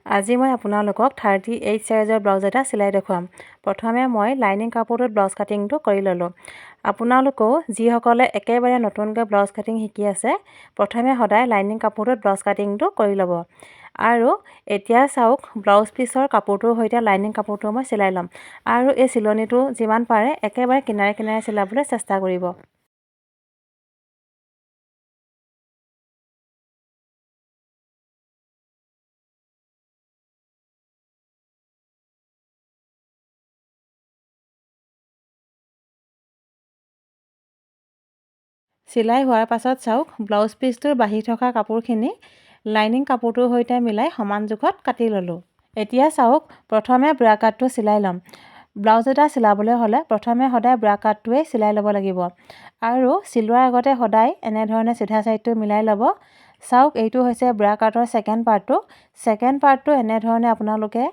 আজি মই আপোনালোকক 38 সাইজৰ ব্লাউজ এটা চিলাই দেখুৱাম। প্ৰথমে মই লাইনিং কাপোৰটোত ব্লাউজ কাটিংটো কৰি ল'লোঁ। আপোনালোকেও যিসকলে একেবাৰে নতুনকৈ ব্লাউজ কাটিং শিকি আছে, প্ৰথমে সদায় লাইনিং কাপোৰটোত ব্লাউজ কাটিংটো কৰি ল'ব। আৰু এতিয়া চাওক, ব্লাউজ পিচৰ কাপোৰটোৰ সৈতে লাইনিং কাপোৰটো মই চিলাই ল'ম। আৰু এই চিলনিটো যিমান পাৰে একেবাৰে কিনাৰে কিনাৰে চিলাবলৈ চেষ্টা কৰিব। চিলাই হোৱাৰ পাছত চাওক, ব্লাউজ পিচটোৰ বাঢ়ি থকা কাপোৰখিনি লাইনিং কাপোৰটোৰ সৈতে মিলাই সমান জোখত কাটি ল'লোঁ। এতিয়া চাওক, প্ৰথমে ব্ৰা কাটটো চিলাই ল'ম। ব্লাউজ এটা চিলাবলৈ হ'লে প্ৰথমে সদায় ব্ৰা কাটটোৱেই চিলাই ল'ব লাগিব। আৰু চিলোৱাৰ আগতে সদায় এনেধৰণে চিধা ছাইডটো মিলাই ল'ব। চাওক, এইটো হৈছে ব্ৰা কাটৰ ছেকেণ্ড পাৰ্টটো। ছেকেণ্ড পাৰ্টটো এনেধৰণে আপোনালোকে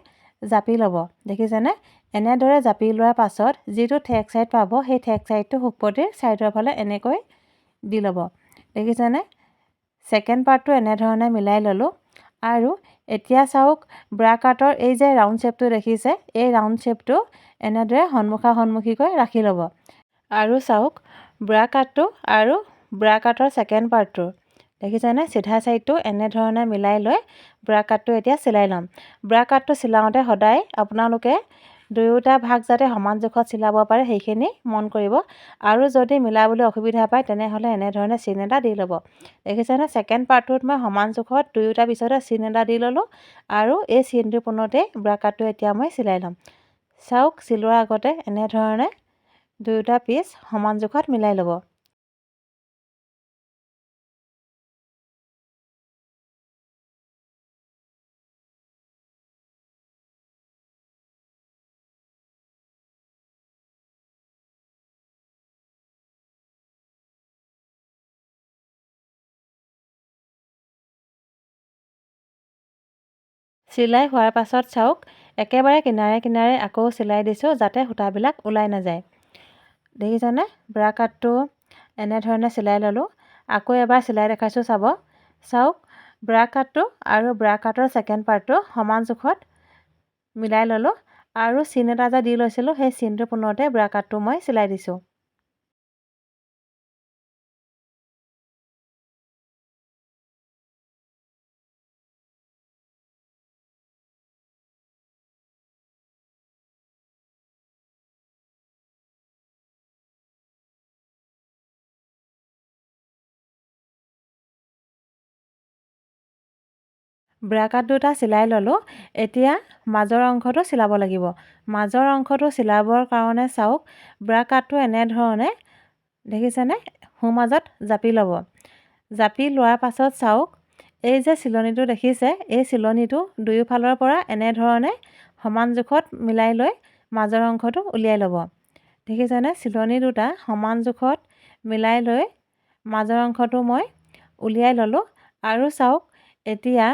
জাপি ল'ব, দেখিছেনে? এনেদৰে জাপি লোৱাৰ পাছত যিটো ঠেক ছাইড পাব, সেই ঠেক ছাইডটো শুকপতিৰ ছাইডৰ ফালে এনেকৈ দি ল'ব, দেখিছেনে? ছেকেণ্ড পাৰ্টটো এনেধৰণে মিলাই ল'লোঁ। আৰু এতিয়া চাওক, ব্ৰা কাটৰ এই যে ৰাউণ্ড শ্বেপটো দেখিছে, এই ৰাউণ্ড শ্বেপটো এনেদৰে সন্মুখা সন্মুখীকৈ ৰাখি ল'ব। আৰু চাওক, ব্ৰা কাটটো আৰু ব্ৰা কাটৰ ছেকেণ্ড পাৰ্টটো দেখিছেনে? চিধা ছাইডটো এনেধৰণে মিলাই লৈ ব্ৰা কাটটো এতিয়া চিলাই ল'ম। ব্ৰা কাটটো চিলাওঁতে সদায় আপোনালোকে দুয়োটা ভাগ যাতে সমান জোখত চিলাব পাৰে সেইখিনি মন কৰিব। আৰু যদি মিলাবলৈ অসুবিধা পায় তেনেহ'লে এনেধৰণে চিন এটা দি ল'ব, দেখিছেনে? ছেকেণ্ড পাৰ্টটোত মই সমান জোখত দুয়োটা পিছতে চিন এটা দি ল'লোঁ। আৰু এই চিনটোৰ পোনতেই ব্ৰা কাটটো এতিয়া মই চিলাই ল'ম। চাওক, চিলোৱাৰ আগতে এনেধৰণে দুয়োটা পিচ সমান জোখত মিলাই ল'ব। চিলাই হোৱাৰ পাছত চাওক, একেবাৰে কিনাৰে কিনাৰে আকৌ চিলাই দিছোঁ যাতে সূতাবিলাক ওলাই নাযায়, দেখিছেনে? ব্ৰা কাটটো এনেধৰণে চিলাই ল'লোঁ। আকৌ এবাৰ চিলাই দেখাইছোঁ, চাব। চাওক, ব্ৰা কাটটো আৰু ব্ৰা কাটৰ ছেকেণ্ড পাৰ্টটো সমান জোখত মিলাই ল'লোঁ। আৰু চিন এটা যে দি লৈছিলোঁ, সেই চিনটোৰ পোনতে ব্ৰা কাটটো মই চিলাই দিছোঁ। ব্ৰা কাট দুটা চিলাই ল'লোঁ। এতিয়া মাজৰ অংশটো চিলাব লাগিব। মাজৰ অংশটো চিলাবৰ কাৰণে চাওক, ব্ৰা কাটটো এনেধৰণে দেখিছেনে? সোঁমাজত জাপি ল'ব। জাপি লোৱাৰ পাছত চাওক, এই যে চিলনিটো দেখিছে, এই চিলনিটো দুয়োফালৰ পৰা এনেধৰণে সমান জোখত মিলাই লৈ মাজৰ অংশটো উলিয়াই ল'ব, দেখিছেনে? চিলনি দুটা সমান জোখত মিলাই লৈ মাজৰ অংশটো মই উলিয়াই ল'লোঁ। আৰু চাওক, এতিয়া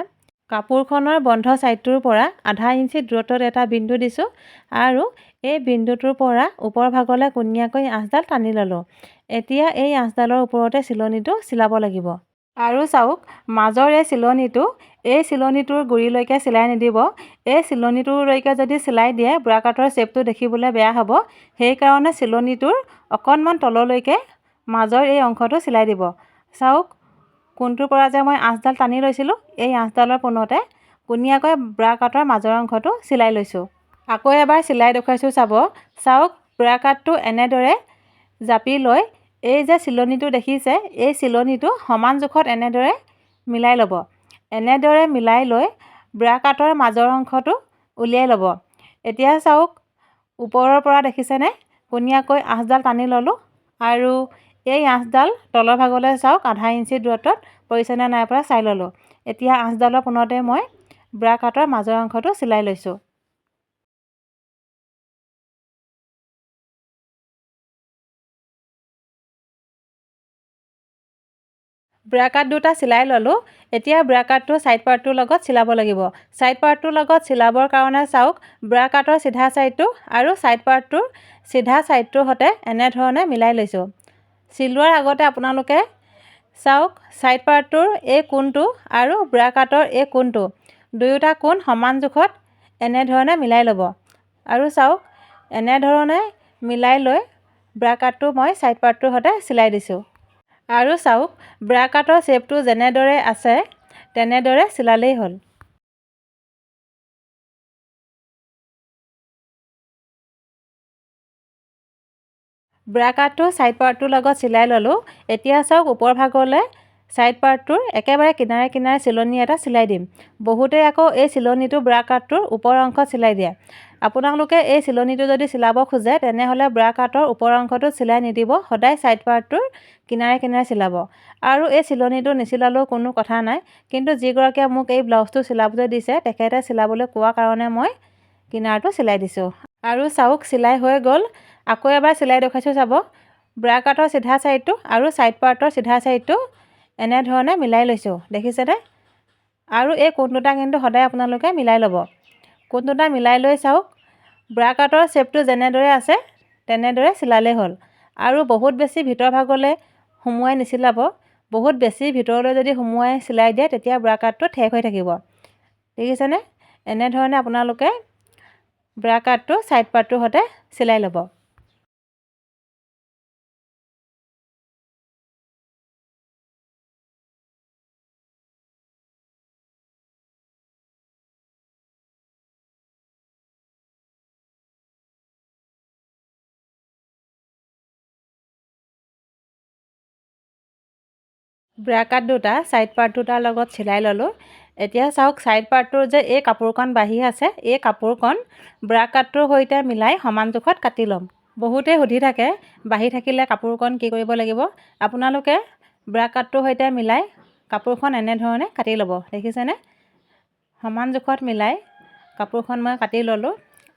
কাপোৰখনৰ বন্ধ ছাইডটোৰ পৰা আধা ইঞ্চি দূৰত্বত এটা বিন্দু দিছোঁ। আৰু এই বিন্দুটোৰ পৰা ওপৰ ভাগলৈ কোণীয়াকৈ আঁচডাল টানি ল'লোঁ। এতিয়া এই আঁচডালৰ ওপৰতে চিলনিটো চিলাব লাগিব। আৰু চাওক, মাজৰ এই চিলনিটোৰ গুৰিলৈকে চিলাই নিদিব। এই চিলনিটোলৈকে যদি চিলাই দিয়ে, ব্ৰা কাটৰ শ্বেপটো দেখিবলৈ বেয়া হ'ব। সেইকাৰণে চিলনিটোৰ অকণমান তললৈকে মাজৰ এই অংশটো চিলাই দিব। চাওক, কোণটোৰ পৰা যে মই আঁচডাল টানি লৈছিলোঁ, এই আঁচডালৰ পোনতে কোণীয়াকৈ ব্ৰা কাটৰ মাজৰ অংশটো চিলাই লৈছোঁ। আকৌ এবাৰ চিলাই দেখুৱাইছোঁ, চাব। চাওক, ব্ৰা কাটটো এনেদৰে জাপি লৈ এই যে চিলনিটো দেখিছে, এই চিলনিটো সমান জোখত এনেদৰে মিলাই ল'ব। এনেদৰে মিলাই লৈ ব্ৰা কাটৰ মাজৰ অংশটো উলিয়াই ল'ব। এতিয়া চাওক, ওপৰৰ পৰা দেখিছেনে? কোণীয়াকৈ আঁচডাল টানি ল'লোঁ। আৰু এই আঁচডাল তলৰ ভাগলৈ চাওক, আধা ইঞ্চি দূৰত্বত পৰিছেনে নাই পৰা চাই ল'লোঁ। এতিয়া আঁচডালৰ পোনতে মই ব্ৰা কাটৰ মাজৰ অংশটো চিলাই লৈছোঁ। ব্ৰা কাট দুটা চিলাই ল'লোঁ। এতিয়া ব্ৰা কাটটো ছাইড পাৰ্টটোৰ লগত চিলাব লাগিব। ছাইড পাৰ্টটোৰ লগত চিলাবৰ কাৰণে চাওক, ব্ৰা কাটৰ চিধা ছাইডটো আৰু ছাইড পাৰ্টটোৰ চিধা ছাইডটোৰ সৈতে এনেধৰণে মিলাই লৈছোঁ। চিলোৱাৰ আগতে আপোনালোকে চাওক, ছাইড পাৰ্টটোৰ এই কোণটো আৰু ব্ৰা কাটৰ এই কোণটো দুয়োটা কোণ সমান জোখত এনেধৰণে মিলাই ল'ব। আৰু চাওক এনেধৰণে মিলাই লৈ ব্ৰা কাটটো মই ছাইড পাৰ্টটোৰ সৈতে চিলাই দিছোঁ। আৰু চাওক ব্ৰা কাটৰ শ্বেপটো যেনেদৰে আছে তেনেদৰে চিলালেই হ'ল। ব্ৰা কাটটো ছাইড পাৰ্টটোৰ লগত চিলাই ল'লোঁ। এতিয়া চাওক ওপৰ ভাগলৈ ছাইড পাৰ্টটোৰ একেবাৰে কিনাৰে কিনাৰে চিলনি এটা চিলাই দিম। বহুতেই আকৌ এই চিলনিটো ব্ৰা কাটটোৰ ওপৰ অংশত চিলাই দিয়ে। আপোনালোকে এই চিলনিটো যদি চিলাব খোজে তেনেহ'লে ব্ৰা কাটৰ ওপৰ অংশটো চিলাই নিদিব, সদায় ছাইড পাৰ্টটোৰ কিনাৰে কিনাৰে চিলাব। আৰু এই চিলনিটো নিচিলালেও কোনো কথা নাই, কিন্তু যিগৰাকীয়ে মোক এই ব্লাউজটো চিলাবলৈ দিছে তেখেতে চিলাবলৈ কোৱা কাৰণে মই কিনাৰটো চিলাই দিছোঁ। আৰু চাওক চিলাই হৈ গ'ল। আকৌ এবাৰ চিলাই দেখুৱাইছোঁ চাব। ব্ৰা কাটৰ চিধা ছাইডটো আৰু ছাইড পাৰ্টৰ চিধা ছাইডটো এনেধৰণে মিলাই লৈছোঁ, দেখিছেনে? আৰু এই কোণ দুটা কিন্তু সদায় আপোনালোকে মিলাই ল'ব। কোণ দুটা মিলাই লৈ চাওক ব্ৰা কাটৰ শ্বেপটো যেনেদৰে আছে তেনেদৰে চিলালেই হ'ল। আৰু বহুত বেছি ভিতৰ ভাগলৈ সুমুৱাই নিচিলাব। বহুত বেছি ভিতৰলৈ যদি সুমুৱাই চিলাই দিয়ে তেতিয়া ব্ৰা কাটটো ঠেক হৈ থাকিব, দেখিছেনে? এনেধৰণে আপোনালোকে ব্ৰা কাটটো ছাইড পাৰ্টটোৰ সৈতে চিলাই ল'ব। ব্ৰা কাট দুটা ছাইড পাৰ্ট দুটাৰ লগত চিলাই ল'লোঁ। এতিয়া চাওক ছাইড পাৰ্টটোৰ যে এই কাপোৰকণ বাঢ়ি আছে, এই কাপোৰকণ ব্ৰা কাটটোৰ সৈতে মিলাই সমান জোখত কাটি ল'ম। বহুতেই সুধি থাকে বাঢ়ি থাকিলে কাপোৰকণ কি কৰিব লাগিব। আপোনালোকে ব্ৰা কাটটোৰ সৈতে মিলাই কাপোৰখন এনেধৰণে কাটি ল'ব, দেখিছেনে? সমান জোখত মিলাই কাপোৰখন মই কাটি ল'লোঁ।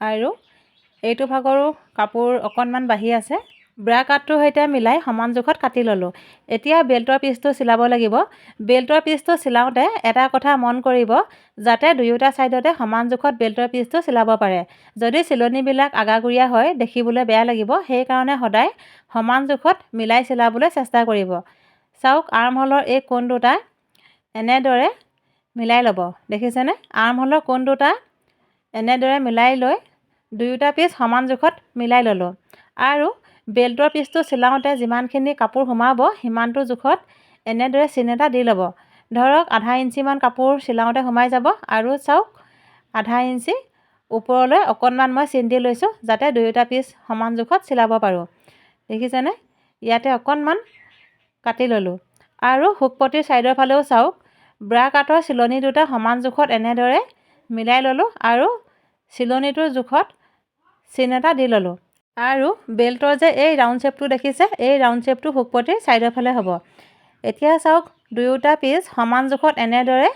আৰু এইটো ভাগৰো কাপোৰ অকণমান বাঢ়ি আছে, ব্ৰা কাটটোৰ সৈতে মিলাই সমান জোখত কাটি ল'লোঁ। এতিয়া বেল্টৰ পিচটো চিলাব লাগিব। বেল্টৰ পিচটো চিলাওঁতে এটা কথা মন কৰিব, যাতে দুয়োটা ছাইডতে সমান জোখত বেল্টৰ পিচটো চিলাব পাৰে। যদি চিলনিবিলাক আগাগুৰিয়া হয় দেখিবলৈ বেয়া লাগিব, সেইকাৰণে সদায় সমান জোখত মিলাই চিলাবলৈ চেষ্টা কৰিব। চাওক আৰ্মহোলৰ এই কোণ দুটা এনেদৰে মিলাই ল'ব, দেখিছেনে? আৰ্মহোলৰ কোণ দুটা এনেদৰে মিলাই লৈ দুয়োটা পিচ সমান জোখত মিলাই ল'লোঁ। আৰু বেল্টৰ পিচটো চিলাওঁতে যিমানখিনি কাপোৰ সোমাব সিমানটো জোখত এনেদৰে চিন এটা দি ল'ব। ধৰক আধা ইঞ্চিমান কাপোৰ চিলাওঁতে সোমাই যাব, আৰু চাওক আধা ইঞ্চি ওপৰলৈ অকণমান মই চিন দি লৈছোঁ, যাতে দুয়োটা পিচ সমান জোখত চিলাব পাৰোঁ, দেখিছেনে? ইয়াতে অকণমান কাটি ল'লোঁ। আৰু হুকপটিৰ ছাইডৰ ফালেও চাওক ব্ৰা কাটৰ চিলনি দুটা সমান জোখত এনেদৰে মিলাই ল'লোঁ আৰু চিলনিটোৰ জোখত চিন এটা দি ল'লোঁ। আৰু বেল্টৰ যে এই ৰাউণ্ড শ্বেপটো দেখিছে, এই ৰাউণ্ড শ্বেপটো হুকপটিৰ ছাইডৰ ফালে হ'ব। এতিয়া চাওক দুয়োটা পিচ সমান জোখত এনেদৰে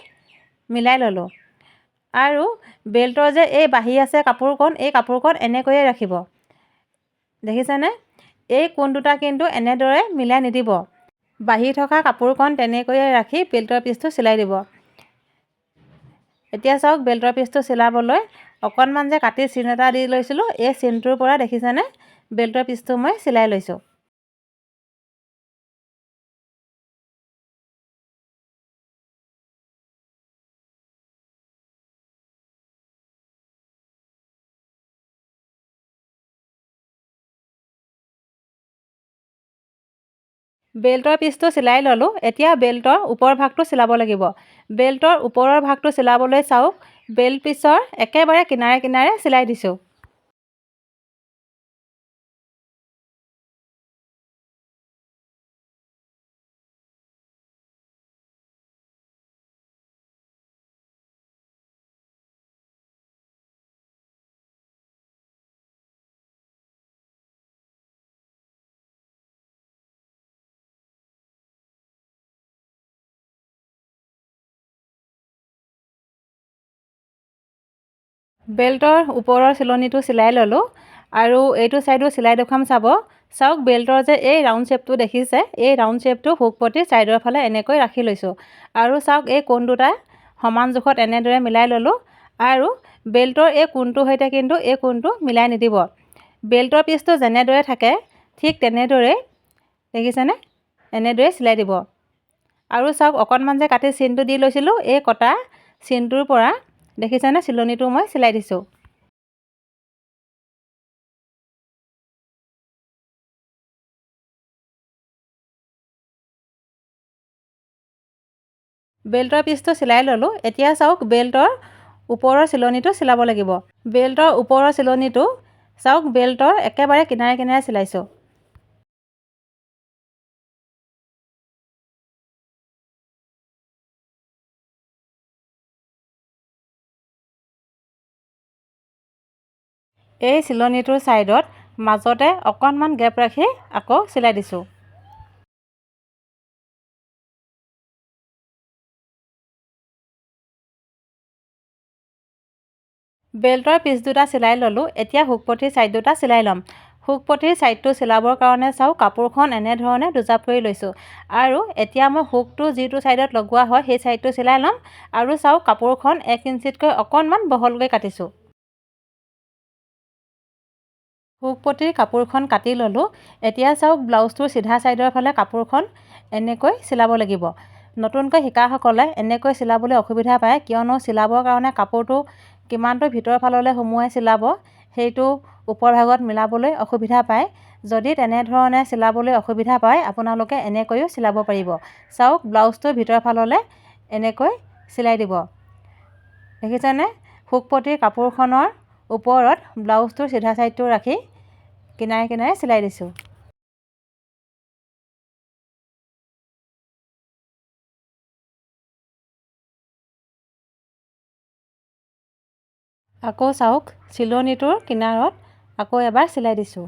মিলাই ল'লোঁ। আৰু বেল্টৰ যে এই বাঢ়ি আছে কাপোৰকণ, এই কাপোৰকণ এনেকৈয়ে ৰাখিব, দেখিছেনে? এই কোণ দুটা কিন্তু এনেদৰে মিলাই নিদিব। বাঢ়ি থকা কাপোৰকণ তেনেকৈয়ে ৰাখি বেল্টৰ পিচটো চিলাই দিব। এতিয়া চাওক বেল্টৰ পিচটো চিলাবলৈ অকণমান যে কাটি চিন এটা দি লৈছিলোঁ, এই চিনটোৰ পৰা দেখিছেনে বেল্টৰ পিচটো মই চিলাই লৈছোঁ। বেল্টৰ পিচটো চিলাই ল'লোঁ। এতিয়া বেল্টৰ ওপৰ ভাগটো চিলাব লাগিব। বেল্টৰ ওপৰৰ ভাগটো চিলাবলৈ চাওক বেল্ট পিচৰ একেবাৰে কিনাৰে কিনাৰে চিলাই দিছোঁ। বেল্টৰ ওপৰৰ চিলনিটো চিলাই ল'লোঁ। আৰু এইটো ছাইডো চিলাই দেখুৱাম চাব। চাওক বেল্টৰ যে এই ৰাউণ্ড শ্বেপটো দেখিছে, এই ৰাউণ্ড শ্বেপটো হুকপটিৰ ছাইডৰ ফালে এনেকৈ ৰাখি লৈছোঁ। আৰু চাওক এই কোণ দুটা সমান জোখত এনেদৰে মিলাই ল'লোঁ। আৰু বেল্টৰ এই কোণটোৰ সৈতে কিন্তু এই কোণটো মিলাই নিদিব। বেল্টৰ পিচটো যেনেদৰে থাকে ঠিক তেনেদৰেই, দেখিছেনে? এনেদৰে চিলাই দিব। আৰু চাওক অকণমান যে কাটি চিনটো দি লৈছিলোঁ, এই কটা চিনটোৰ পৰা দেখিছেনে চিলনিটো মই চিলাই দিছোঁ। বেল্টৰ পিচটো চিলাই ল'লোঁ। এতিয়া চাওক বেল্টৰ ওপৰৰ চিলনিটো চিলাব লাগিব। বেল্টৰ ওপৰৰ চিলনিটো চাওক বেল্টৰ একেবাৰে কিনাৰে কিনাৰে চিলাইছোঁ। এই চিলনিটোৰ ছাইডত মাজতে অকণমান গেপ ৰাখি আকৌ চিলাই দিছোঁ। বেল্টৰ পিচ দুটা চিলাই ল'লোঁ। এতিয়া হুকপটিৰ ছাইড দুটা চিলাই ল'ম। হুকপটিৰ ছাইডটো চিলাবৰ কাৰণে চাওক কাপোৰখন এনেধৰণে দুজাপ কৰি লৈছোঁ আৰু এতিয়া মই হুকটো যিটো ছাইডত লগোৱা হয় সেই ছাইডটো চিলাই ল'ম আৰু চাওক কাপোৰখন 1 ইঞ্চিতকৈ অকণমান বহলকৈ কাটিছোঁ। হুকপটিৰ কাপোৰখন কাটি ল'লোঁ। এতিয়া চাওক ব্লাউজটোৰ চিধা ছাইডৰ ফালে কাপোৰখন এনেকৈ চিলাব লাগিব। নতুনকৈ শিকাসকলে এনেকৈ চিলাবলৈ অসুবিধা পায়, কিয়নো চিলাবৰ কাৰণে কাপোৰটো কিমানটো ভিতৰৰ ফাললৈ সুমুৱাই চিলাব সেইটো ওপৰ ভাগত মিলাবলৈ অসুবিধা পায়। যদি তেনেধৰণে চিলাবলৈ অসুবিধা পায় আপোনালোকে এনেকৈও চিলাব পাৰিব। চাওক ব্লাউজটোৰ ভিতৰৰ ফাললৈ এনেকৈ চিলাই দিব। দেখিছেনে? হুকপটিৰ কাপোৰখনৰ ওপৰত ব্লাউজটোৰ চিধা ছাইডটো ৰাখি কিনাৰে কিনাৰে চিলাই দিছোঁ। আকৌ চাওক চিলনিটোৰ কিনাৰত আকৌ এবাৰ চিলাই দিছোঁ।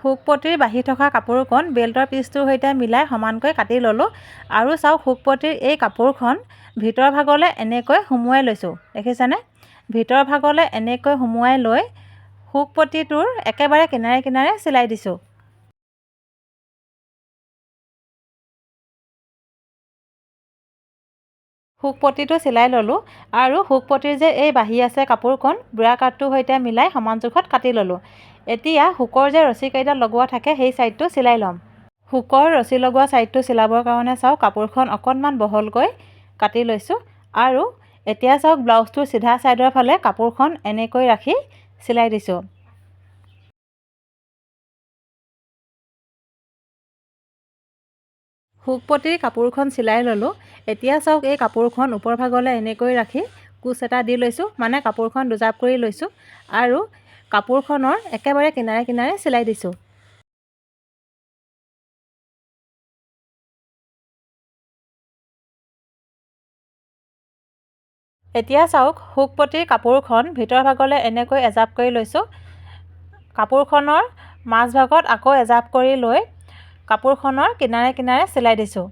হুকপটিৰ বাঢ়ি থকা কাপোৰখন বেল্টৰ পিচটোৰ সৈতে মিলাই সমানকৈ কাটি ল'লোঁ আৰু চাওক হুকপটিৰ এই কাপোৰখন ভিতৰ ভাগলৈ এনেকৈ সুমুৱাই লৈছোঁ। দেখিছেনে? ভিতৰ ভাগলৈ এনেকৈ সুমুৱাই লৈ হুকপটিটোৰ একেবাৰে কিনাৰে কিনাৰে চিলাই দিছোঁ। হুকপটিটো চিলাই ল'লোঁ আৰু হুকপটিৰ যে এই বাঢ়ি আছে কাপোৰখন বুঢ়া কাঠটোৰ সৈতে মিলাই সমান জোখত কাটি ল'লোঁ। এতিয়া হুকৰ যে ৰছীকেইডাল লগোৱা থাকে সেই ছাইডটো চিলাই ল'ম। হুকৰ ৰছী লগোৱা ছাইডটো চিলাবৰ কাৰণে চাওক কাপোৰখন অকণমান বহলকৈ কাটি লৈছোঁ আৰু এতিয়া চাওক ব্লাউজটোৰ চিধা ছাইডৰ ফালে কাপোৰখন এনেকৈ ৰাখি চিলাই দিছোঁ। হুকপটিৰ কাপোৰখন চিলাই ল'লোঁ। এতিয়া চাওক এই কাপোৰখন ওপৰ ভাগলৈ এনেকৈ ৰাখি কুচ এটা দি লৈছোঁ, মানে কাপোৰখন দুজাপ কৰি লৈছোঁ আৰু কাপোৰখনৰ একেবাৰে কিনাৰে কিনাৰে চিলাই দিছোঁ। এতিয়া চাওক হুকপটিৰ কাপোৰখন ভিতৰ ভাগলৈ এনেকৈ এজাপ কৰি লৈছোঁ। কাপোৰখনৰ মাজ ভাগত আকৌ এজাপ কৰি লৈ কাপোৰখনৰ কিনাৰে কিনাৰে চিলাই দিছোঁ।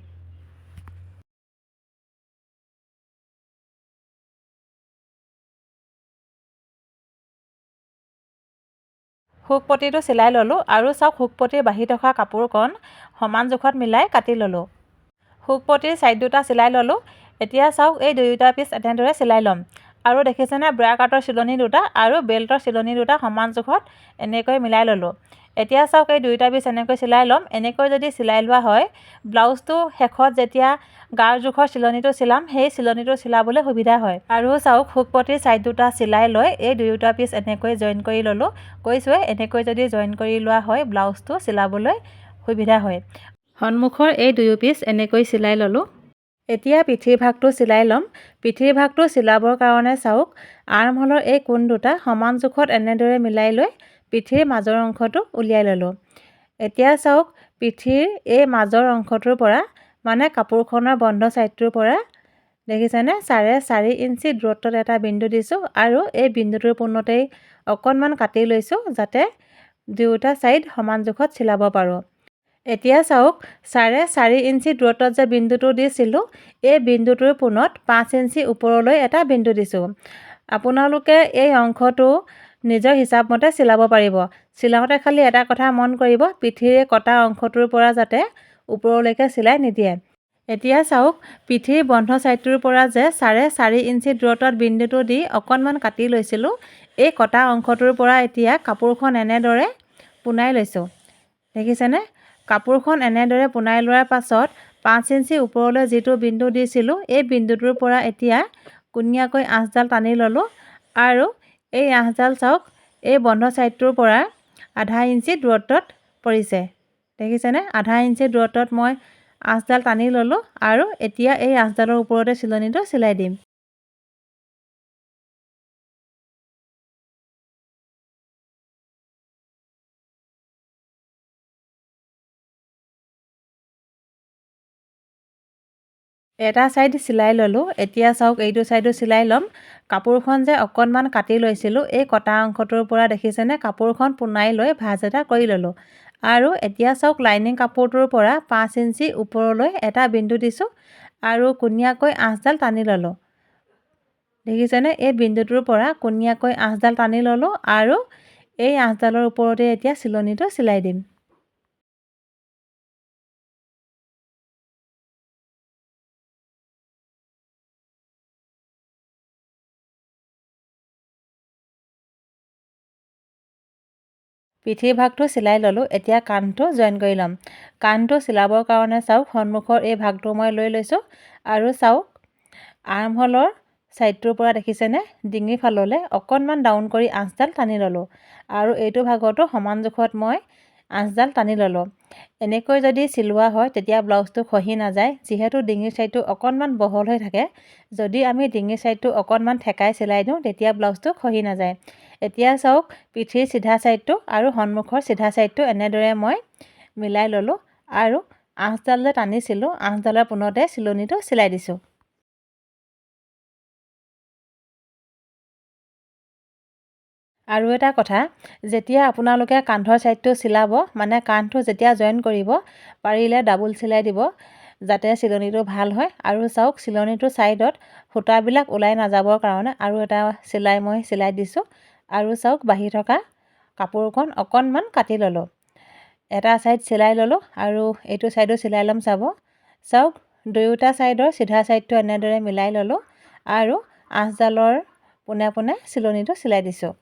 হুকপটিটো চিলাই ল'লোঁ আৰু চাওক হুকপটিৰ বাঢ়ি থকা কাপোৰকণ সমান জোখত মিলাই কাটি ল'লোঁ। হুকপটিৰ ছাইড দুটা চিলাই ল'লোঁ। এতিয়া চাওক এই দুয়োটা পিচ এনেদৰে চিলাই ল'ম আৰু দেখিছেনে ব্ৰা কাটৰ চিলনি দুটা আৰু বেল্টৰ চিলনি দুটা সমান জোখত এনেকৈ মিলাই ল'লোঁ। এতিয়া চাওক এই দুয়োটা পিচ এনেকৈ চিলাই ল'ম। এনেকৈ যদি চিলাই লোৱা হয় ব্লাউজটো শেষত যেতিয়া গাৰ জোখৰ চিলনিটো চিলাম সেই চিলনিটো চিলাবলৈ সুবিধা হয়। আৰু চাওক হুকপটিৰ ছাইড দুটা চিলাই লৈ এই দুয়োটা পিচ এনেকৈ জইন কৰি ল'লোঁ। কৈছোঁৱে এনেকৈ যদি জইন কৰি লোৱা হয় ব্লাউজটো চিলাবলৈ সুবিধা হয়। সন্মুখৰ এই দুয়ো পিচ এনেকৈ চিলাই ল'লোঁ। এতিয়া পিঠিৰ ভাগটো চিলাই ল'ম। পিঠিৰ ভাগটো চিলাবৰ কাৰণে চাওক আৰ্মহোলৰ এই কোণ দুটা সমান জোখত এনেদৰে মিলাই লৈ পিঠিৰ মাজৰ অংশটো উলিয়াই ল'লোঁ। এতিয়া চাওক পিঠিৰ এই মাজৰ অংশটোৰ পৰা মানে কাপোৰখনৰ বন্ধ ছাইডটোৰ পৰা দেখিছেনে 4.5 ইঞ্চি দূৰত্বত এটা বিন্দু দিছোঁ আৰু এই বিন্দুটোৰ পোনতেই অকণমান কাটি লৈছোঁ যাতে দুয়োটা ছাইড সমান জোখত চিলাব পাৰোঁ। এতিয়া চাওক 4.5 ইঞ্চি দূৰত্বত যে বিন্দুটো দিছিলোঁ এই বিন্দুটোৰ পোনত 5 ইঞ্চি ওপৰলৈ এটা বিন্দু দিছোঁ। আপোনালোকে এই অংশটো নিজৰ হিচাপমতে চিলাব পাৰিব। চিলাওঁতে খালি এটা কথা মন কৰিব পিঠিৰে কটা অংশটোৰ পৰা যাতে ওপৰলৈকে চিলাই নিদিয়ে। এতিয়া চাওক পিঠিৰ বন্ধ ছাইডটোৰ পৰা যে 4.5 ইঞ্চি দূৰত্বত বিন্দুটো দি অকণমান কাটি লৈছিলোঁ এই কটা অংশটোৰ পৰা এতিয়া কাপোৰখন এনেদৰে পোনাই লৈছোঁ। দেখিছেনে? কাপোৰখন এনেদৰে পোনাই লোৱাৰ পাছত 5 ইঞ্চি ওপৰলৈ যিটো বিন্দু দিছিলোঁ এই বিন্দুটোৰ পৰা এতিয়া কোণীয়াকৈ আঁচডাল টানি ল'লোঁ আৰু এই আঁচডাল চাওক এই বন্ধ ছাইডটোৰ পৰা আধা ইঞ্চি দূৰত্বত পৰিছে। দেখিছেনে? আধা ইঞ্চি দূৰত্বত মই আঁচডাল টানি ল'লোঁ আৰু এতিয়া এই আঁচডালৰ ওপৰতে চিলনিটো চিলাই দিম। এটা ছাইড চিলাই ল'লোঁ। এতিয়া চাওক এইটো ছাইডো চিলাই ল'ম। কাপোৰখন যে অকণমান কাটি লৈছিলোঁ এই কটা অংশটোৰ পৰা দেখিছেনে কাপোৰখন পোনাই লৈ ভাঁজ এটা কৰি ল'লোঁ আৰু এতিয়া চাওক লাইনিং কাপোৰটোৰ পৰা 5 ইঞ্চি ওপৰলৈ এটা বিন্দু দিছোঁ আৰু কোণীয়াকৈ আঁচডাল টানি ল'লোঁ। দেখিছেনে? এই বিন্দুটোৰ পৰা কোণীয়াকৈ আঁচডাল টানি ল'লোঁ আৰু এই আঁচডালৰ ওপৰতে এতিয়া চিলনিটো চিলাই দিম। পিঠিৰ ভাগটো চিলাই ল'লোঁ। এতিয়া কান্ধটো জইন কৰি ল'ম। কান্ধটো চিলাবৰ কাৰণে চাওক সন্মুখৰ এই ভাগটো মই লৈ লৈছোঁ আৰু চাওক আৰ্মহোলৰ ছাইডটোৰ পৰা দেখিছেনে ডিঙিৰ ফাললৈ অকণমান ডাউন কৰি আঁচডাল টানি ল'লোঁ আৰু এইটো ভাগতো সমান জোখত মই আঁচডাল টানি ল'লোঁ। এনেকৈ যদি চিলোৱা হয় তেতিয়া ব্লাউজটো খহি নাযায় যিহেতু ডিঙিৰ ছাইডটো অকণমান বহল হৈ থাকে। যদি আমি ডিঙিৰ ছাইডটো অকণমান ঠেকাই চিলাই দিওঁ তেতিয়া ব্লাউজটো খহি নাযায়। এতিয়া চাওক পিঠিৰ চিধা ছাইডটো আৰু সন্মুখৰ চিধা ছাইডটো এনেদৰে মই মিলাই ল'লোঁ আৰু আঁচডাল যে টানিছিলোঁ আঁচডালৰ পোনতে চিলনিটো চিলাই দিছোঁ। আৰু এটা কথা, যেতিয়া আপোনালোকে কান্ধৰ ছাইডটো চিলাব মানে কান্ধটো যেতিয়া জইন কৰিব পাৰিলে ডাবুল চিলাই দিব যাতে চিলনিটো ভাল হয়। আৰু চাওক চিলনিটোৰ ছাইডত সূতাবিলাক ওলাই নাযাবৰ কাৰণে আৰু এটা চিলাই মই চিলাই দিছোঁ আৰু চাওক বাঢ়ি থকা কাপোৰখন অকণমান কাটি ল'লোঁ। এটা ছাইড চিলাই ল'লোঁ আৰু এইটো ছাইডো চিলাই ল'ম চাব। চাওক দুয়োটা ছাইডৰ চিধা ছাইডটো এনেদৰে মিলাই ল'লোঁ আৰু আঁচডালৰ পোনে পোনে চিলনিটো চিলাই দিছোঁ।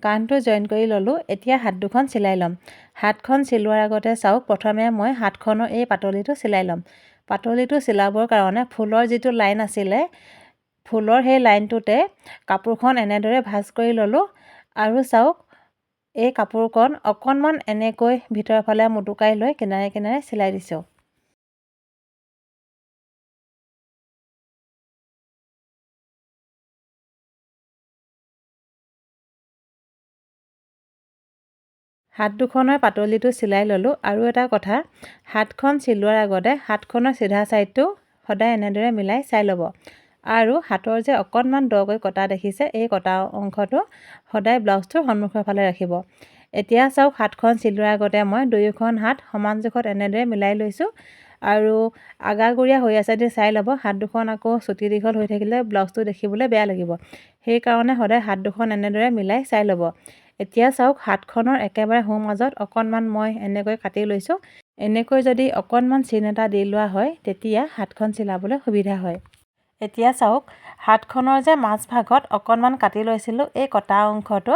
কান্ধটো জইন কৰি ল'লোঁ। এতিয়া হাত দুখন চিলাই ল'ম। হাতখন চিলোৱাৰ আগতে চাওক প্ৰথমে মই হাতখনৰ এই পাতলিটো চিলাই ল'ম। পাতলিটো চিলাবৰ কাৰণে ফুলৰ যিটো লাইন আছিলে ফুলৰ সেই লাইনটোতে কাপোৰখন এনেদৰে ভাঁজ কৰি ল'লোঁ আৰু চাওক এই কাপোৰখন অকণমান এনেকৈ ভিতৰৰ ফালে মুটুকাই লৈ কিনাৰে কিনাৰে চিলাই দিছোঁ। হাত দুখনৰ পাতলিটো চিলাই ল'লোঁ আৰু এটা কথা হাতখন চিলোৱাৰ আগতে হাতখনৰ চিধা ছাইডটো সদায় এনেদৰে মিলাই চাই ল'ব আৰু হাতৰ যে অকণমান দকৈ কটা দেখিছে এই কটা অংশটো সদায় ব্লাউজটোৰ সন্মুখৰ ফালে ৰাখিব। এতিয়া চাওক হাতখন চিলোৱাৰ আগতে মই দুয়োখন হাত সমান জোখত এনেদৰে মিলাই লৈছোঁ আৰু আগাগৰীয়া হৈ আছে যদি চাই ল'ব। হাত দুখন আকৌ চুটি দীঘল হৈ থাকিলে ব্লাউজটো দেখিবলৈ বেয়া লাগিব। সেইকাৰণে সদায় হাত দুখন এনেদৰে মিলাই চাই ল'ব। এতিয়া চাওক হাতখনৰ একেবাৰে সোঁ মাজত অকণমান মই এনেকৈ কাটি লৈছোঁ। এনেকৈ যদি অকণমান চিন এটা দি লোৱা হয় তেতিয়া হাতখন চিলাবলৈ সুবিধা হয়। এতিয়া চাওক হাতখনৰ যে মাজভাগত অকণমান কাটি লৈছিলোঁ এই কটা অংশটো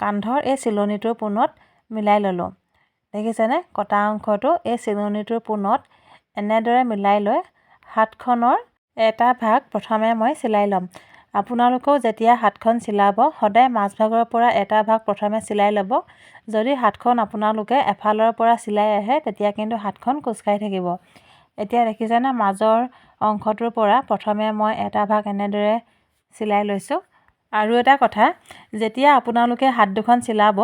কান্ধৰ এই চিলনিটোৰ পোনত মিলাই ল'লোঁ। দেখিছেনে? কটা অংশটো এই চিলনিটোৰ পোনত এনেদৰে মিলাই লৈ হাতখনৰ এটা ভাগ প্ৰথমে মই চিলাই ল'ম। আপোনালোকেও যেতিয়া হাতখন চিলাব সদায় মাজভাগৰ পৰা এটা ভাগ প্ৰথমে চিলাই ল'ব। যদি হাতখন আপোনালোকে এফালৰ পৰা চিলাই আহে তেতিয়া কিন্তু হাতখন কোচ খাই থাকিব। এতিয়া দেখিছেনে মাজৰ অংশটোৰ পৰা প্ৰথমে মই এটা ভাগ এনেদৰে চিলাই লৈছোঁ। আৰু এটা কথা যেতিয়া আপোনালোকে হাত দুখন চিলাব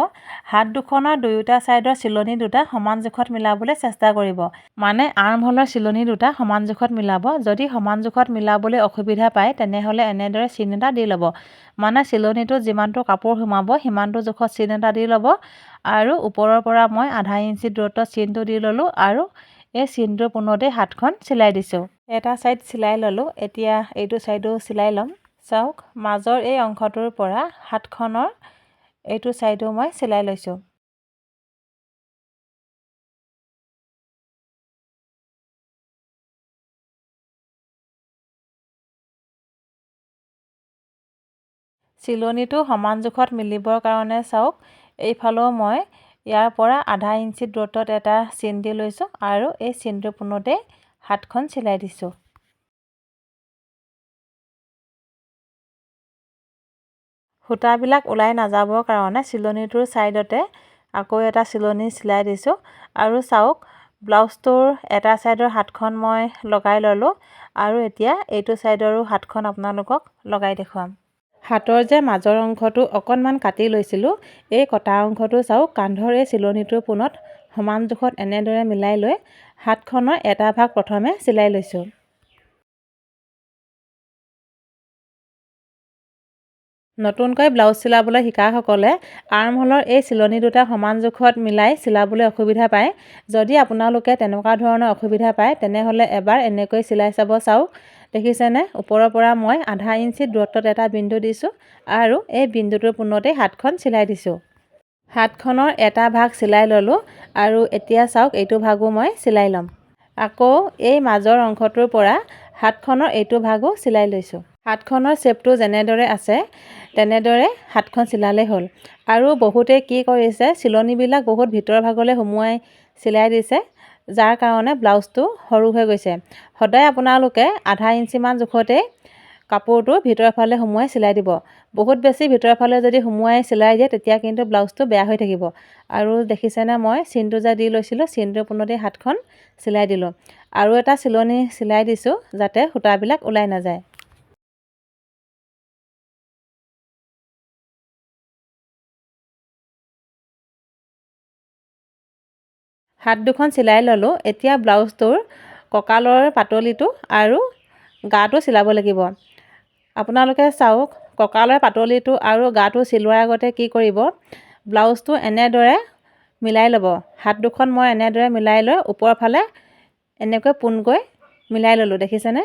হাত দুখনৰ দুয়োটা ছাইডৰ চিলনি দুটা সমান জোখত মিলাবলৈ চেষ্টা কৰিব। মানে আৰ্মহোলৰ চিলনি দুটা সমান জোখত মিলাব। যদি সমান জোখত মিলাবলৈ অসুবিধা পায় তেনেহ'লে এনেদৰে চিন এটা দি ল'ব। মানে চিলনিটোত যিমানটো কাপোৰ সোমাব সিমানটো জোখত চিন এটা দি ল'ব আৰু ওপৰৰ পৰা মই আধা ইঞ্চি দূৰত্বত চিনটো দি ল'লোঁ আৰু এই চিনটোৰ পোনতে হাতখন চিলাই দিছোঁ। এটা ছাইড চিলাই ল'লোঁ। এতিয়া এইটো ছাইডো চিলাই ল'ম। চাওক মাজৰ এই অংশটোৰ পৰা হাতখনৰ এইটো ছাইডো মই চিলাই লৈছোঁ। চিলনিটো সমান জোখত মিলিবৰ কাৰণে চাওক এইফালেও মই ইয়াৰ পৰা আধা ইঞ্চি দূৰত্বত এটা চিন দি লৈছোঁ আৰু এই চিনটোৰ পোনতে হাতখন চিলাই দিছোঁ। সূতাবিলাক ওলাই নাযাবৰ কাৰণে চিলনিটোৰ ছাইডতে আকৌ এটা চিলনি চিলাই দিছোঁ আৰু চাওক ব্লাউজটোৰ এটা ছাইডৰ হাতখন মই লগাই ল'লোঁ আৰু এতিয়া এইটো ছাইডৰো হাতখন আপোনালোকক লগাই দেখুৱাম। হাতৰ যে মাজৰ অংশটো অকণমান কাটি লৈছিলোঁ, এই কটা অংশটো চাওক কান্ধৰ এই চিলনিটোৰ পোনত সমান জোখত এনেদৰে মিলাই লৈ হাতখনৰ এটা ভাগ প্ৰথমে চিলাই লৈছোঁ। নতুনকৈ ব্লাউজ চিলাবলৈ শিকাসকলে আৰ্মহোলৰ এই চিলনি দুটা সমান জোখত মিলাই চিলাবলৈ অসুবিধা পায়। যদি আপোনালোকে তেনেকুৱা ধৰণৰ অসুবিধা পায় তেনেহ'লে এবাৰ এনেকৈ চিলাই চাব। চাওক দেখিছেনে, ওপৰৰ পৰা মই আধা ইঞ্চি দূৰত্বত এটা বিন্দু দিছোঁ আৰু এই বিন্দুটোৰ পোনতেই হাতখন চিলাই দিছোঁ। হাতখনৰ এটা ভাগ চিলাই ল'লোঁ আৰু এতিয়া চাওক এইটো ভাগো মই চিলাই ল'ম। আকৌ এই মাজৰ অংশটোৰ পৰা হাতখনৰ এইটো ভাগো চিলাই লৈছোঁ। হাতখনৰ শ্বেপটো যেনেদৰে আছে তেনেদৰে হাতখন চিলালেই হ'ল। আৰু বহুতে কি কৰিছে, চিলনিবিলাক বহুত ভিতৰ ভাগলৈ সুমুৱাই চিলাই দিছে, যাৰ কাৰণে ব্লাউজটো সৰু হৈ গৈছে। সদায় আপোনালোকে আধা ইঞ্চিমান জোখতেই কাপোৰটো ভিতৰৰ ফালে সুমুৱাই চিলাই দিব। বহুত বেছি ভিতৰৰ ফালে যদি সুমুৱাই চিলাই দিয়ে তেতিয়া কিন্তু ব্লাউজটো বেয়া হৈ থাকিব। আৰু দেখিছেনে, মই চিনটো যে দি লৈছিলোঁ, চিনটোৰ পোনতেই হাতখন চিলাই দিলোঁ আৰু এটা চিলনি চিলাই দিছোঁ যাতে সূতাবিলাক ওলাই নাযায়। হাত দুখন চিলাই ল'লোঁ। এতিয়া ব্লাউজটোৰ কঁকালৰ পাতলিটো আৰু গাটো চিলাব লাগিব। আপোনালোকে চাওক, কঁকালৰ পাতলিটো আৰু গাটো চিলোৱাৰ আগতে কি কৰিব, ব্লাউজটো এনেদৰে মিলাই ল'ব। হাত দুখন মই এনেদৰে মিলাই লৈ ওপৰৰ ফালে এনেকৈ পোনকৈ মিলাই ল'লোঁ, দেখিছেনে?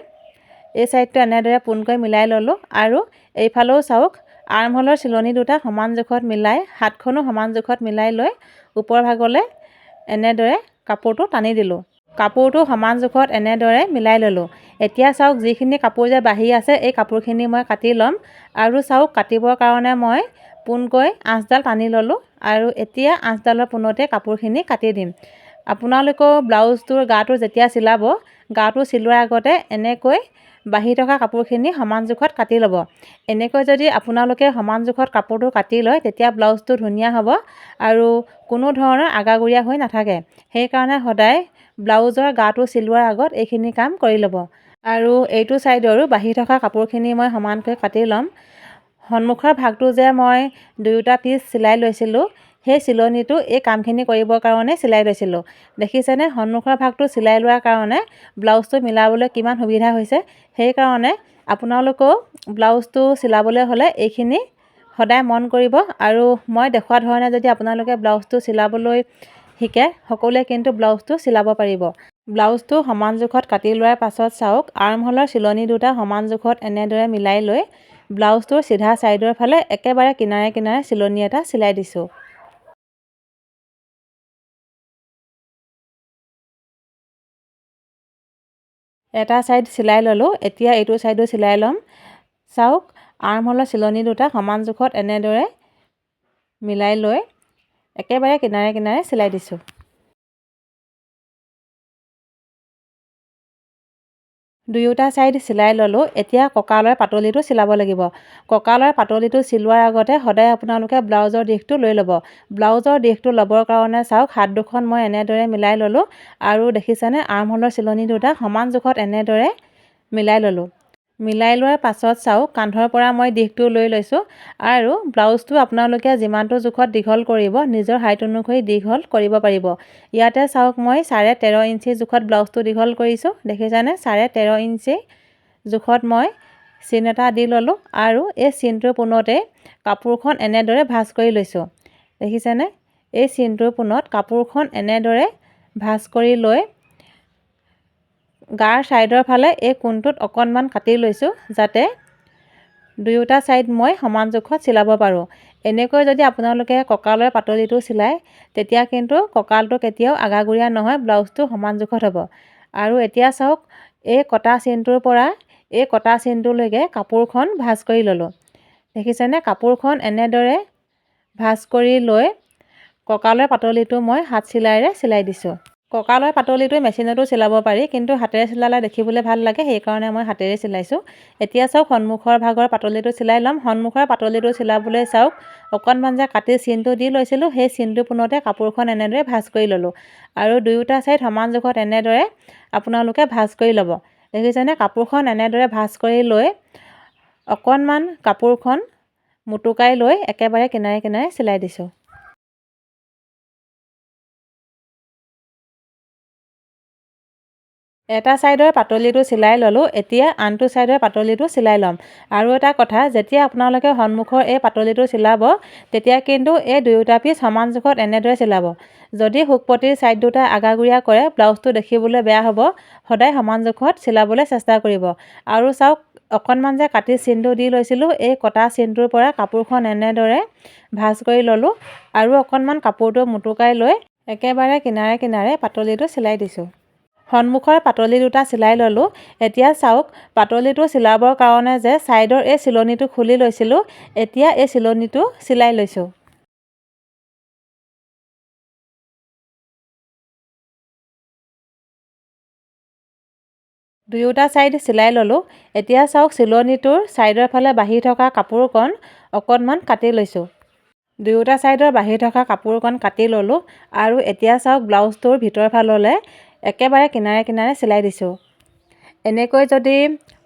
এই ছাইডটো এনেদৰে পোনকৈ মিলাই ল'লোঁ আৰু এইফালেও চাওক আৰ্মহোলৰ চিলনি দুটা সমান জোখত মিলাই হাতখনো সমান জোখত মিলাই লৈ ওপৰ ভাগলৈ এনেদৰে কাপোৰটো টানি দিলোঁ। কাপোৰটো সমান জোখত এনেদৰে মিলাই ল'লোঁ। এতিয়া চাওক যিখিনি কাপোৰ যে বাঢ়ি আছে এই কাপোৰখিনি মই কাটি ল'ম আৰু চাওক কাটিবৰ কাৰণে মই পোনকৈ আঁচডাল টানি ল'লোঁ আৰু এতিয়া আঁচডালৰ পোনতে কাপোৰখিনি কাটি দিম। আপোনালোকেও ব্লাউজটোৰ গাটো যেতিয়া চিলাব, গাটো চিলোৱাৰ আগতে এনেকৈ বাঢ়ি থকা কাপোৰখিনি সমান জোখত কাটি ল'ব। এনেকৈ যদি আপোনালোকে সমান জোখত কাপোৰটো কাটি লয় তেতিয়া ব্লাউজটো ধুনীয়া হ'ব আৰু কোনো ধৰণৰ আগাগুৰিয়া হৈ নাথাকে। সেইকাৰণে সদায় ব্লাউজৰ গাটো চিলোৱাৰ আগত এইখিনি কাম কৰি ল'ব। আৰু এইটো ছাইডৰো বাঢ়ি থকা কাপোৰখিনি মই সমানকৈ কাটি ল'ম। সন্মুখৰ ভাগটো যে মই দুয়োটা পিচ চিলাই লৈছিলোঁ, সেই চিলনিটো এই কামখিনি কৰিবৰ কাৰণে চিলাই লৈছিলোঁ। দেখিছেনে, সন্মুখৰ ভাগটো চিলাই লোৱাৰ কাৰণে ব্লাউজটো মিলাবলৈ কিমান সুবিধা হৈছে। সেইকাৰণে আপোনালোকেও ব্লাউজটো চিলাবলৈ হ'লে এইখিনি সদায় মন কৰিব আৰু মই দেখুওৱা ধৰণে যদি আপোনালোকে ব্লাউজটো চিলাবলৈ শিকে, সকলোৱে কিন্তু ব্লাউজটো চিলাব পাৰিব। ব্লাউজটো সমান জোখত কাটি লোৱাৰ পাছত চাওক আৰ্মহোলৰ চিলনি দুটা সমান জোখত এনেদৰে মিলাই লৈ ব্লাউজটোৰ চিধা ছাইডৰ ফালে একেবাৰে কিনাৰে কিনাৰে চিলনি এটা চিলাই দিছোঁ। এটা ছাইড চিলাই ল'লোঁ, এতিয়া এইটো ছাইডো চিলাই ল'ম। চাওক আৰ্মহোলৰ চিলনি দুটা সমান জোখত এনেদৰে মিলাই লৈ একেবাৰে কিনাৰে কিনাৰে চিলাই দিছোঁ। দুয়োটা ছাইড চিলাই ল'লোঁ। এতিয়া কঁকালৰ পাতলিটো চিলাব লাগিব। কঁকালৰ পাতলিটো চিলোৱাৰ আগতে সদায় আপোনালোকে ব্লাউজৰ দিশটো লৈ ল'ব। ব্লাউজৰ দিশটো ল'বৰ কাৰণে চাওক হাত দুখন মই এনেদৰে মিলাই ল'লোঁ আৰু দেখিছেনে আৰ্মহোলৰ চিলনি দুটা সমান জোখত এনেদৰে মিলাই ল'লোঁ। মিলাই লোৱাৰ পাছত চাওক কান্ধৰ পৰা মই দিশটো লৈ লৈছোঁ আৰু ব্লাউজটো আপোনালোকে যিমানটো জোখত দীঘল কৰিব নিজৰ হাইট অনুসৰি দীঘল কৰিব পাৰিব। ইয়াতে চাওক মই 13.5 ইঞ্চি জোখত ব্লাউজটো দীঘল কৰিছোঁ, দেখিছেনে? 13.5 ইঞ্চি জোখত মই চিন এটা দি ল'লোঁ আৰু এই চিনটোৰ পোনতে কাপোৰখন এনেদৰে ভাঁজ কৰি লৈছোঁ, দেখিছেনে? এই চিনটোৰ পোনত কাপোৰখন এনেদৰে ভাঁজ কৰি লৈ গাৰ ছাইডৰ ফালে এই কোণটোত অকণমান কাটি লৈছোঁ যাতে দুয়োটা ছাইড মই সমান জোখত চিলাব পাৰোঁ। এনেকৈ যদি আপোনালোকে কঁকালৰ পাতলিটো চিলায় তেতিয়া কিন্তু কঁকালটো কেতিয়াও আগাগুৰিয়া নহয়, ব্লাউজটো সমান জোখত হ'ব। আৰু এতিয়া চাওক এই কটা চিনটোৰ পৰা এই কটা চিনটোলৈকে কাপোৰখন ভাঁজ কৰি ল'লোঁ। দেখিছেনে কাপোৰখন এনেদৰে ভাঁজ কৰি লৈ কঁকালৰ পাতলিটো মই হাত চিলাইৰে চিলাই দিছোঁ। কঁকালৰ পাতলিটো মেচিনতো চিলাব পাৰি, কিন্তু হাতেৰে চিলালে দেখিবলৈ ভাল লাগে, সেইকাৰণে মই হাতেৰে চিলাইছোঁ। এতিয়া চাওক সন্মুখৰ ভাগৰ পাতলিটো চিলাই ল'ম। সন্মুখৰ পাতলিটো চিলাবলৈ চাওক অকণমান যে কাটি চিনটো দি লৈছিলোঁ, সেই চিনটো পোনতে কাপোৰখন এনেদৰে ভাঁজ কৰি ল'লোঁ আৰু দুয়োটা ছাইড সমান জোখত এনেদৰে আপোনালোকে ভাঁজ কৰি ল'ব। দেখিছেনে কাপোৰখন এনেদৰে ভাঁজ কৰি লৈ অকণমান কাপোৰখন মুটুকাই লৈ একেবাৰে কিনাৰে কিনাৰে চিলাই দিছোঁ। এটা ছাইডৰ পাতলিটো চিলাই ল'লোঁ, এতিয়া আনটো ছাইডৰ পাতলিটো চিলাই ল'ম। আৰু এটা কথা, যেতিয়া আপোনালোকে সন্মুখৰ এই পাতলিটো চিলাব, তেতিয়া কিন্তু এই দুয়োটা পিচ সমান জোখত এনেদৰে চিলাব। যদি শুকপতিৰ ছাইড দুটা আগাগুৰিয়া কৰে, ব্লাউজটো দেখিবলৈ বেয়া হ'ব। সদায় সমান জোখত চিলাবলৈ চেষ্টা কৰিব। আৰু চাওক অকণমান যে কাটি চিনটো দি লৈছিলোঁ, এই কটা চিনটোৰ পৰা কাপোৰখন এনেদৰে ভাঁজ কৰি ল'লোঁ আৰু অকণমান কাপোৰটো মুটুকাই লৈ একেবাৰে কিনাৰে কিনাৰে পাতলিটো চিলাই দিছোঁ। সন্মুখৰ পাতলি দুটা চিলাই ল'লোঁ। এতিয়া চাওক পাতলিটো চিলাবৰ কাৰণে যে ছাইডৰ এই চিলনিটো খুলি লৈছিলোঁ, এতিয়া এই চিলনিটো চিলাই লৈছোঁ। দুয়োটা ছাইড চিলাই ল'লোঁ। এতিয়া চাওক চিলনিটোৰ ছাইডৰ ফালে বাঢ়ি থকা কাপোৰকণ অকণমান কাটি লৈছোঁ। দুয়োটা ছাইডৰ বাঢ়ি থকা কাপোৰকণ কাটি ল'লোঁ আৰু এতিয়া চাওক ব্লাউজটোৰ ভিতৰ ফাললৈ একেবাৰে কিনাৰে কিনাৰে চিলাই দিছোঁ। এনেকৈ যদি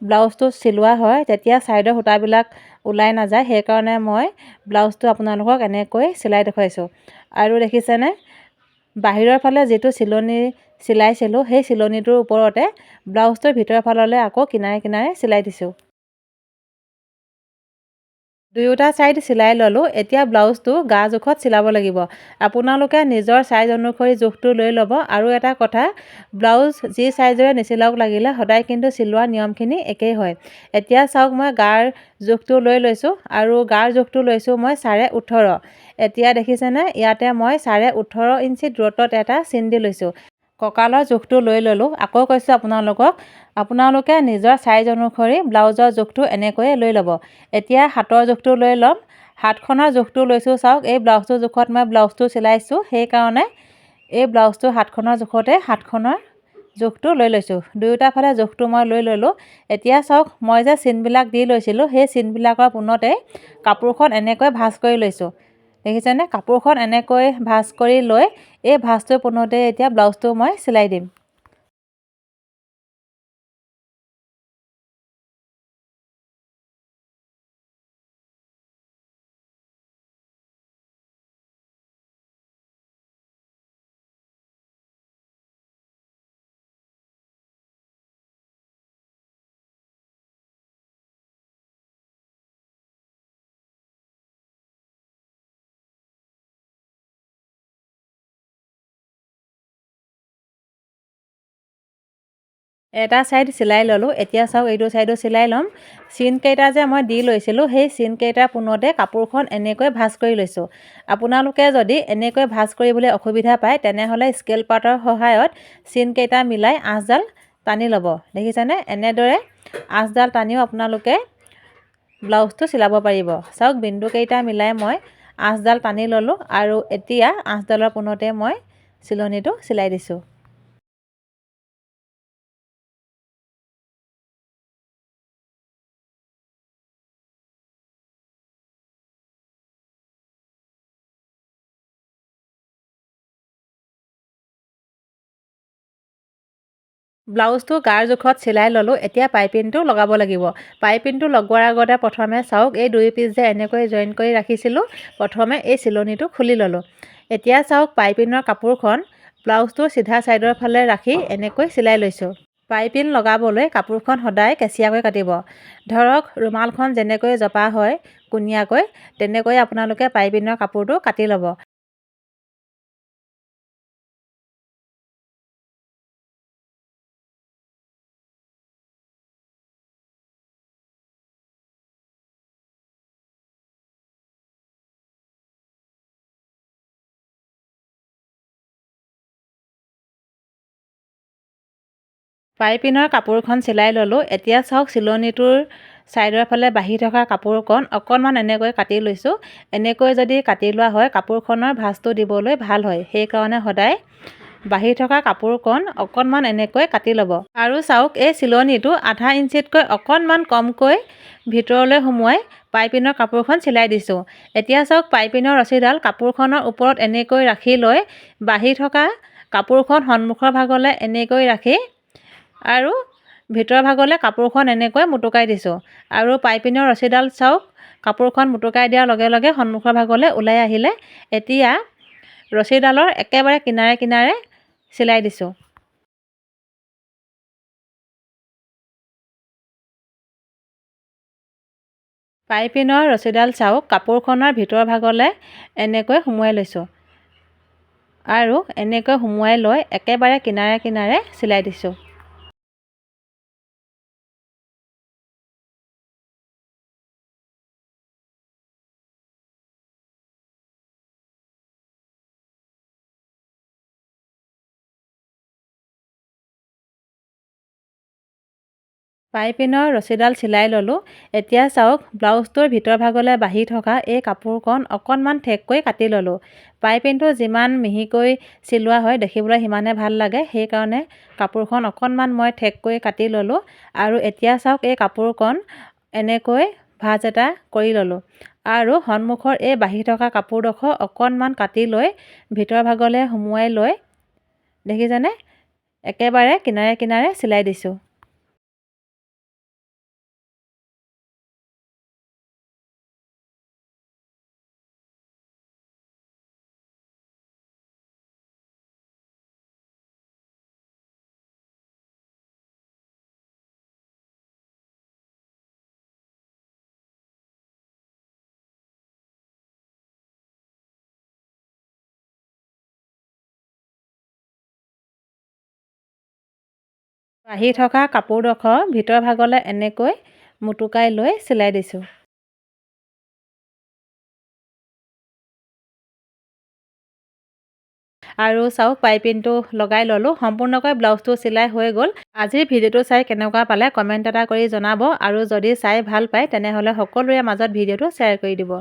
ব্লাউজটো চিলোৱা হয়, তেতিয়া ছাইডৰ সূতাবিলাক ওলাই নাযায়, সেইকাৰণে মই ব্লাউজটো আপোনালোকক এনেকৈ চিলাই দেখুৱাইছোঁ। আৰু দেখিছেনে বাহিৰৰ ফালে যিটো চিলনি চিলাইছিলোঁ, সেই চিলনিটোৰ ওপৰতে ব্লাউজটোৰ ভিতৰৰ ফাললৈ আকৌ কিনাৰে কিনাৰে চিলাই দিছোঁ। দুয়োটা ছাইড চিলাই ল'লোঁ। এতিয়া ব্লাউজটো গা জোখত চিলাব লাগিব। আপোনালোকে নিজৰ ছাইজ অনুসৰি জোখটো লৈ ল'ব। আৰু এটা কথা, ব্লাউজ যি ছাইজৰে নিচিলাওক লাগিলে সদায় কিন্তু চিলোৱাৰ নিয়মখিনি একেই হয়। এতিয়া চাওক মই গাৰ জোখটো লৈ লৈছোঁ আৰু গাৰ জোখটো লৈছোঁ মই 18.5। এতিয়া দেখিছেনে ইয়াতে মই 18.5 ইঞ্চি দূৰত্বত এটা চিন দি লৈছোঁ। কঁকালৰ জোখটো লৈ ল'লোঁ। আকৌ কৈছোঁ আপোনালোকে নিজৰ ছাইজ অনুসৰি ব্লাউজৰ জোখটো এনেকৈয়ে লৈ ল'ব। এতিয়া হাতৰ জোখটো লৈ ল'ম। হাতখনৰ জোখটো লৈছোঁ চাওক, এই ব্লাউজটোৰ জোখত মই ব্লাউজটো চিলাইছোঁ, সেইকাৰণে এই ব্লাউজটো হাতখনৰ জোখতে হাতখনৰ জোখটো লৈ লৈছোঁ। দুয়োটা ফালে জোখটো মই লৈ ল'লোঁ। এতিয়া চাওক মই যে চিনবিলাক দি লৈছিলোঁ, সেই চিনবিলাকৰ পোনতে কাপোৰখন এনেকৈ ভাঁজ কৰি লৈছোঁ। দেখিছেনে কাপোৰখন এনেকৈ ভাঁজ কৰি লৈ এই ভাঁজটোৰ পোনতে এতিয়া ব্লাউজটো মই চিলাই দিম। এটা ছাইড চিলাই ল'লোঁ। এতিয়া চাওক এইটো ছাইডো চিলাই ল'ম। চিনকেইটা যে মই দি লৈছিলোঁ, সেই চিনকেইটাৰ পোনতে কাপোৰখন এনেকৈ ভাঁজ কৰি লৈছোঁ। আপোনালোকে যদি এনেকৈ ভাঁজ কৰিবলৈ অসুবিধা পায়, তেনেহ'লে স্কেল পাৰ্টৰ সহায়ত চিনকেইটা মিলাই আঁচডাল টানি ল'ব। দেখিছেনে এনেদৰে আঁচডাল টানিও আপোনালোকে ব্লাউজটো চিলাব পাৰিব। চাওক বিন্দুকেইটা মিলাই মই আঁচডাল টানি ল'লোঁ আৰু এতিয়া আঁচডালৰ পোনতে মই চিলনিটো চিলাই দিছোঁ। ব্লাউজটো গাৰ জোখত চিলাই ল'লোঁ। এতিয়া পাইপিনটো লগাব লাগিব। পাইপিনটো লগোৱাৰ আগতে প্ৰথমে চাওক এই দুই পিচ যে এনেকৈ জইন কৰি ৰাখিছিলোঁ, প্ৰথমে এই চিলনিটো খুলি ল'লোঁ। এতিয়া চাওক পাইপিনৰ কাপোৰখন ব্লাউজটোৰ চিধা ছাইডৰ ফালে ৰাখি এনেকৈ চিলাই লৈছোঁ। পাইপিন লগাবলৈ কাপোৰখন সদায় কেঁচিয়াকৈ কাটিব। ধৰক ৰুমালখন যেনেকৈ জপা হয় কোনীয়াকৈ, তেনেকৈ আপোনালোকে পাইপিনৰ কাপোৰটো কাটি ল'ব। পাইপিনৰ কাপোৰখন চিলাই ল'লোঁ। এতিয়া চাওক চিলনিটোৰ ছাইডৰ ফালে বাঢ়ি থকা কাপোৰকণ অকণমান এনেকৈ কাটি লৈছোঁ। এনেকৈ যদি কাটি লোৱা হয় কাপোৰখনৰ ভাঁজটো দিবলৈ ভাল হয়, সেইকাৰণে সদায় বাঢ়ি থকা কাপোৰকণ অকণমান এনেকৈ কাটি ল'ব। আৰু চাওক এই চিলনিটো আধা ইঞ্চিতকৈ অকণমান কমকৈ ভিতৰলৈ সোমোৱাই পাইপিনৰ কাপোৰখন চিলাই দিছোঁ। এতিয়া চাওক পাইপিনৰ ৰছীডাল কাপোৰখনৰ ওপৰত এনেকৈ ৰাখি লৈ বাঢ়ি থকা কাপোৰখন সন্মুখৰ ভাগলৈ এনেকৈ ৰাখি আৰু ভিতৰৰ ভাগলৈ কাপোৰখন এনেকৈ মুটুকাই দিছোঁ। আৰু পাইপিনৰ ৰছীডাল চাওক কাপোৰখন মুটুকাই দিয়াৰ লগে লগে সন্মুখৰ ভাগলৈ ওলাই আহিলে। এতিয়া ৰছীডালৰ একেবাৰে কিনাৰে কিনাৰে চিলাই দিছোঁ। পাইপিনৰ ৰছীডাল চাওক কাপোৰখনৰ ভিতৰৰ ভাগলৈ এনেকৈ সুমুৱাই লৈছোঁ আৰু এনেকৈ সুমুৱাই লৈ একেবাৰে কিনাৰে কিনাৰে চিলাই দিছোঁ। পাইপিনৰ ৰছীডাল চিলাই ল'লোঁ। এতিয়া চাওক ব্লাউজটোৰ ভিতৰ ভাগলৈ বাঢ়ি থকা এই কাপোৰকণ অকণমান ঠেককৈ কাটি ল'লোঁ। পাইপিনটো যিমান মিহিকৈ চিলোৱা হয় দেখিবলৈ সিমানে ভাল লাগে, সেইকাৰণে কাপোৰখন অকণমান মই ঠেককৈ কাটি ল'লোঁ। আৰু এতিয়া চাওক এই কাপোৰকণ এনেকৈ ভাঁজ এটা কৰি ল'লোঁ আৰু সন্মুখৰ এই বাঢ়ি থকা কাপোৰডোখৰ অকণমান কাটি লৈ ভিতৰ ভাগলৈ সুমুৱাই লৈ দেখিছেনে একেবাৰে কিনাৰে কিনাৰে চিলাই দিছোঁ। বাঢ়ি থকা কাপোৰডোখৰ ভিতৰ ভাগলৈ এনেকৈ মুটুকাই লৈ চিলাই দিছোঁ। আৰু চাওক পাইপিনটো লগাই ল'লোঁ। সম্পূৰ্ণকৈ ব্লাউজটো চিলাই হৈ গ'ল। আজিৰ ভিডিঅ'টো চাই কেনেকুৱা পালে কমেণ্ট এটা কৰি জনাব আৰু যদি চাই ভাল পায় তেনেহ'লে সকলোৰে মাজত ভিডিঅ'টো শ্বেয়াৰ কৰি দিব।